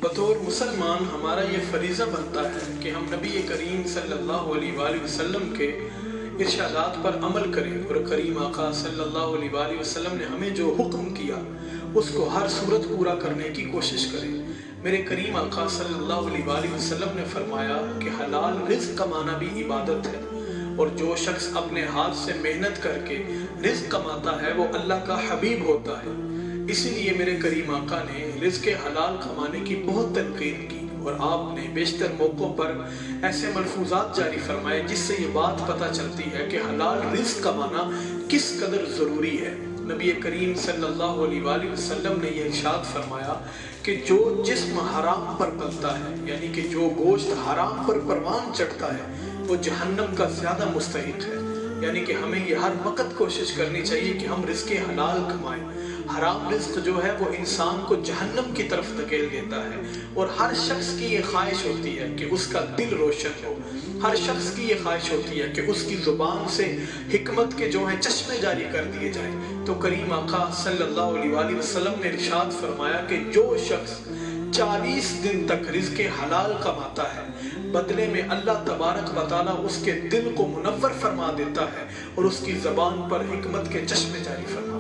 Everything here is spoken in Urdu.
بطور مسلمان ہمارا یہ فریضہ بنتا ہے کہ ہم نبی کریم صلی اللہ علیہ وآلہ وسلم کے ارشادات پر عمل کریں، اور کریم آقا صلی اللہ علیہ وآلہ وسلم نے ہمیں جو حکم کیا اس کو ہر صورت پورا کرنے کی کوشش کریں۔ میرے کریم آقا صلی اللہ علیہ وآلہ وسلم نے فرمایا کہ حلال رزق کمانا بھی عبادت ہے، اور جو شخص اپنے ہاتھ سے محنت کر کے رزق کماتا ہے وہ اللہ کا حبیب ہوتا ہے۔ اسی لیے میرے کریم آقا نے رزق حلال کمانے کی بہت تنقید کی، اور آپ نے بیشتر موقعوں پر ایسے ملفوظات جاری فرمائے جس سے یہ بات پتہ چلتی ہے کہ حلال رزق کمانا کس قدر ضروری ہے۔ نبی کریم صلی اللہ علیہ وآلہ وسلم نے یہ ارشاد فرمایا کہ جو جسم حرام پر پلتا ہے، یعنی کہ جو گوشت حرام پر پروان چڑھتا ہے، وہ جہنم کا زیادہ مستحق ہے۔ یعنی کہ ہمیں یہ ہر وقت کوشش کرنی چاہیے کہ ہم رزق حلال کمائیں۔ حرام رزق جو ہے وہ انسان کو جہنم کی طرف دھکیل دیتا ہے، اور ہر شخص کی یہ خواہش ہوتی ہے کہ اس کا دل روشن ہو، ہر شخص کی یہ خواہش ہوتی ہے کہ اس کی زبان سے حکمت کے جو ہیں چشمے جاری کر دیے جائیں۔ تو کریم آقا صلی اللہ علیہ وآلہ وسلم نے ارشاد فرمایا کہ جو شخص 40 دن تک رزق حلال کماتا ہے، بدلے میں اللہ تبارک و تعالیٰ اس کے دل کو منور فرما دیتا ہے اور اس کی زبان پر حکمت کے چشمے جاری فرما